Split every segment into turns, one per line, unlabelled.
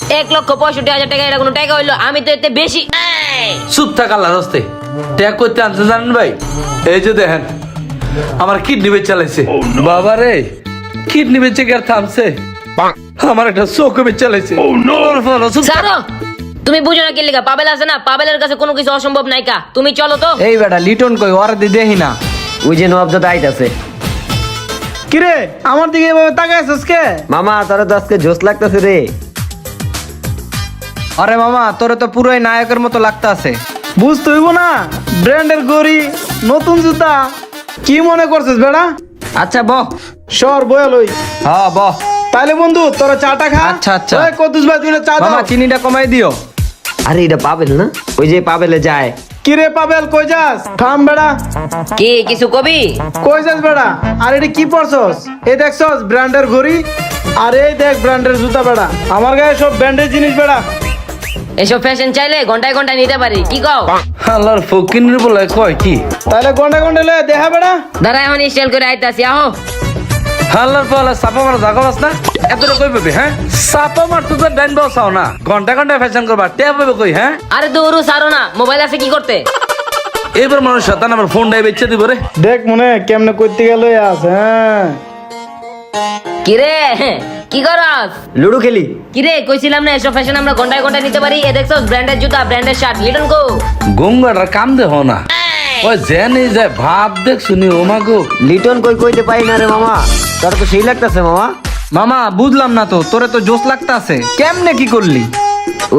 1,65,000 টাকা এটা কোনো টাকা হইলো? আমি তো এতে বেশি।
চুপ থাক আল্লাহর রাস্তে। ট্যাগ করতে আনতে জানেন ভাই, এই যে দেখেন আমার কিডনি বেচ চালাইছে। বাবা রে, কিডনি বেচে কি আর থামছে? আমার একটা চোখ বেচ চালাইছে।
ছাড়ো, তুমি বুঝো না কি লিগা? পাবেল আছে না, পাবেলের কাছে কোনো কিছু অসম্ভব নাই কা। তুমি চলো তো।
এই বেটা লিটন কই? ওর দেখি না।
ওই যে নবাবজাদা আইতাছে।
কিরে আমার দিকে এভাবে তাকায় আছিস কে?
মামা তোর তো আজকে জোশ লাগতেছে রে।
আরে মামা, তোরে তো পুরোই নায়কের মতো লাগতাছে। বুঝতে হইব না, ব্র্যান্ডের গড়ি, নতুন জুতা। কি মনে করছিস বেড়া?
আচ্ছা বহ।
সর বয়া লই।
হ্যাঁ বহ।
তাইলে বন্ধু তোরা চাটা খা।
আচ্ছা, আচ্ছা।
ওই কদ্দুস ভাই তুই চা দাও।
মামা চিনিটা কমাই দিও। আরে এটা পাবেল না? ওই যে পাবেলে যায়।
কিরে পাবেল কই যাস? থাম বেড়া।
কি কিছু কবি?
কই যাস বেড়া? আর এটা কি পরছস? এই দেখছস ব্র্যান্ডের ঘড়ি, আর এই দেখ ব্র্যান্ডের জুতা বেড়া। আমার গায়ে সব ব্র্যান্ডের জিনিস বেড়া।
এসব ফ্যাশন চাইলে ঘন্টায় ঘন্টায় নিতে পারি, কি কও?
আল্লাহর ফকিনের বলে কয় কি?
তাইলে গন্ডে গন্ডে লয়ে দেখা বেড়া।
দাঁড়া, এখন স্টাইল করে আইতাছি, আহো।
আল্লাহর পালা চাপা মারা জাগো না এতটা কই পাবে? হ্যাঁ, চাপা মারতে তো ডাইন বসাও না, ঘন্টা ঘন্টা ফ্যাশন করবা, ট্যাপ পাবে কই? হ্যাঁ,
আরে দৌড়ু সারো না, মোবাইল আছে কি করতে?
এবার মানুষ শতান আমার ফোনটাই বেচে দিব রে।
দেখ মনে কেমনে করতে গেল আছে। হ্যাঁ
কিরে কি করস?
লুডো খেলি।
কিরে কইছিলাম না এসব ফ্যাশন আমরা ঘন্টায় ঘন্টায় নিতে পারি। এ দেখছস ব্র্যান্ডের জুতা, ব্র্যান্ডের শার্ট, লিটন কো।
গঙ্গাটার কাম দেহ না, ওই জেনে যায় ভাব দেখ শুনি ও মাগো।
লিটন কই কইতে পাই না রে মামা। তোর তো সেই লাগতাছে মামা।
মামা বুঝলাম না তো, তোরে তো জোশ লাগতাছে। কেমনে কি করলি?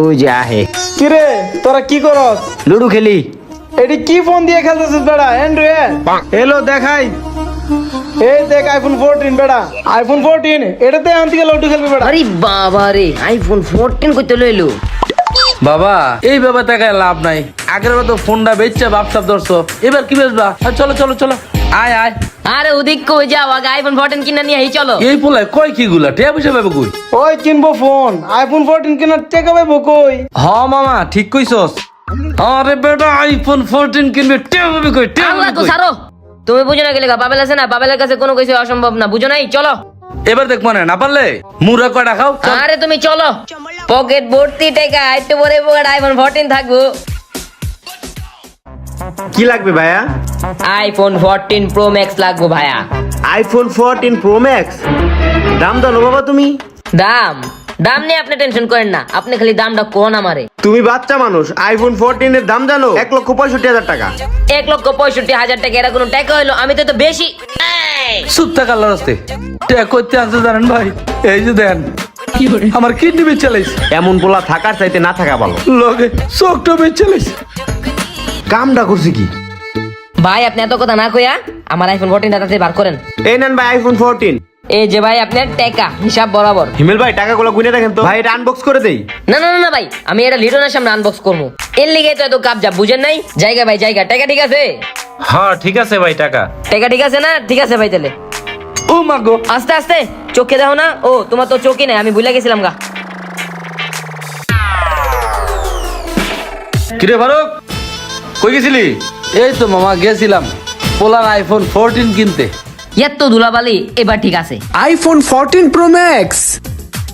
ওই যে আহে।
কিরে তোরা কি করস?
লুডো খেলি।
এটি কি ফোন দিয়ে খেলতেছিস বেড়া? অ্যান্ড্রয়েড? এলো দেখাই। এই দেখ আইফোন 14 বেড়া, আইফোন 14। এটাতে আনতে গেলে লুডো খেলবি বেড়া।
আরে বাবা রে, আইফোন 14 কইতে লইলো।
বাবা এই বাবা টাকায় লাভ নাই, আগের মতো ফোনটা বেচছে বাপসাপ ধরছো, এবার কি বেচবা? চলো চলো চলো, আয় আয়।
আরে ওদিক কই যাও, আগে আইফোন 14 কিনা নিয়ে এই চলো।
এই পোলায় কয় কি গুলা টিয়া পয়সা পাবে কই?
ওই কিনবো ফোন, আইফোন 14 কেনার টাকা পাবো কই?
হ মামা ঠিক কইছস।
আরে বেটা আইফোন 14 কিনবে, টিয়া পাবে কই? টিয়া
আল্লাহ
পাবে
তো
কই?
সারো, তুমি বুঝো না কি লাগা? পাবেল আছে না, পাবেলের কাছে কোনো কিছু অসম্ভব না, বুঝো নাই? চলো।
এবার দেখ মনে না পারলে মুরা কয়টা খাও। চল।
আরে তুমি চলো, পকেট ভর্তি টাকা, একটু পরে পকেট আইফোন 14 থাকবো।
কি লাগবে ভাইয়া?
আইফোন 14 প্রো ম্যাক্স লাগবো ভাইয়া।
IPhone 14 pro max. দাম জানো বাবা তুমি?
দাম দাম নিয়ে আপনি টেনশন করেন না, আপনি খালি দামটা কোন আমারে।
তুমি বাচ্চা মানুষ, আইফোন 14 এর দাম জানো? 1,65,000 টাকা।
1,65,000 টাকা এটা কোনো টাকা হইলো? আমি তো বেশি।
চুপ থাক আল্লাহর রাস্তে। টিয়া করতে আনতে জানেন ভাই, এই যে দেন আমার কিডনি বেচ চালাইছে।
এমন পোলা থাকার চাইতে না থাকা ভালো।
লগে চোখটা বেচ চালাইছে।
কামটা করছে কি?
ভাই আপনি এত কথা না কইয়া আমার আইফোন 14 তাতে বার করেন।
এই নেন ভাই আইফোন 14।
এই যে ভাই আপনার টাকা হিসাব বরাবর।
হিমেল ভাই টাকাগুলো গুনে রাখেন তো। ভাই এটা আনবক্স করে দেই।
না না না না ভাই, আমি এটা লিটনের সামনে আনবক্স করবো। এর লিগে তো এত কাবজা, বুঝেন নাই? জায়গা ভাই জায়গা, টাকা ঠিক আছে?
হ্যাঁ ঠিক আছে ভাই, টাকা
টাকা ঠিক আছে না? ঠিক আছে ভাই তাহলে।
ও মাগো,
আস্তে আস্তে, চোখে দেখো না। ও তোমার তো চোখই নাই, আমি ভুলে গেছিলাম গা।
কিরে ফারুক কই গেছিলি? এই তো মামা গেছিলাম পোলার আইফোন 14 কিনতে।
এত ধুলাবালি, এবার ঠিক আছে।
IPhone 14 pro max.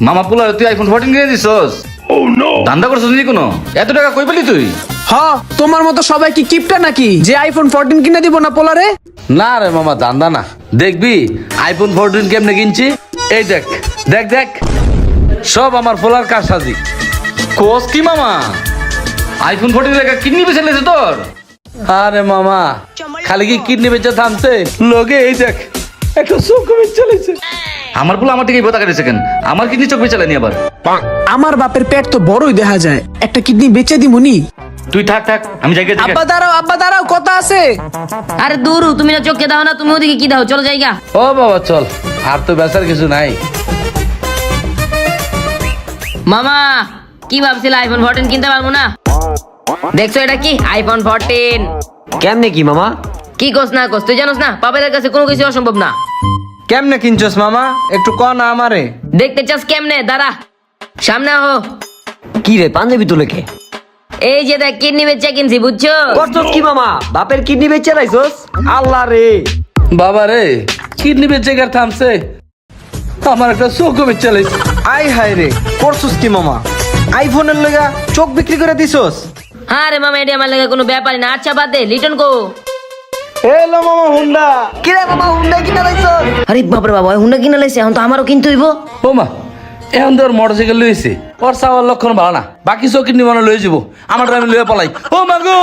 মামা পোলা তুই আইফোন 14 কিনে দিছস? ও নো, ধান্দা করছস নি কোনো? এত টাকা কই পেলি তুই?
হ্যাঁ, তোমার মতো সবাই কি কিপটা নাকি যে আইফোন 14 কিনে দিব না পোলারে?
না রে মামা, ধান্দা না। দেখবি আইফোন 14 কেমনে কিনছি? এই দেখ দেখ দেখ, সব আমার পোলার কারসাজি। কোস কি মামা, আইফোন 14 টাকা কিডনি বেচে লেছে তোর? আরে মামা খালি কি কিডনি বেচে থামছে, লগে এই দেখ একটা চোখ বেচে লেছে। আমার পোলা আমার থেকে বোতা কাটেছে কেন? আমার কিডনি চোখ বেচে লেনি আবার।
আমার বাপের পেট তো বড়ই দেখা যায়, একটা কিডনি বেচে দিমুনি।
তুই থাক থাক, আমি যাই গেছি।
আব্বা দাঁড়াও কথা আছে।
আরে দূর, তুমি না চোখে দাও না, তুমি ওদিকে কি দাও? চলো জায়গা।
ও বাবা চল, আর তো বেচার কিছু নাই।
মামা কি ভাবছিল আইফোন 14 কিনতে পারবো না? দেখছো এটা কি আইফোন 14?
কেমনে কি মামা?
কি কোস না কোস, তুই জানোস না পাবেলের কাছে কোনো কিছু অসম্ভব না।
কেমনে কিনছস মামা? একটু ক না আমারে।
দেখতে চাস কেমনে? দাঁড়া, সামনে আহো।
কি রে পাঞ্জাবি তুলে কে?
এই যে দেখ কিডনি বেচা কিনছি, বুঝছো?
করছস কি মামা? বাপের কিডনি বেচে রাইছস? আল্লাহ রে।
বাবা রে, কিডনি বেচে গের থামছে, আমার একটা চোখ বেচে লেছে।
আই হাই রে, করছস কি মামা? আইফোনের লেগা চোখ বিক্রি করে দিছস?
হ্যাঁ রে মামা, এটি আমার লাগে কোনো ব্যাপারই না। আচ্ছা বাদ দে, লিটন কো?
এলো মামা হুন্ডা।
কিরে বাবা হুন্ডা কিনা লাইছস?
আরে বাপরে বাবা, হুন্ডা কিনা লাইছে, এখন তো আমারও কিনতে হইব।
ও মা, এখন তো ওর মোটরসাইকেল লইছে, ওর চাওয়ার লক্ষণ ভালো না। বাকি চৌকির নিবানো লয়ে যাবো, আমার আমি লয়ে পালাই। ও মা গো!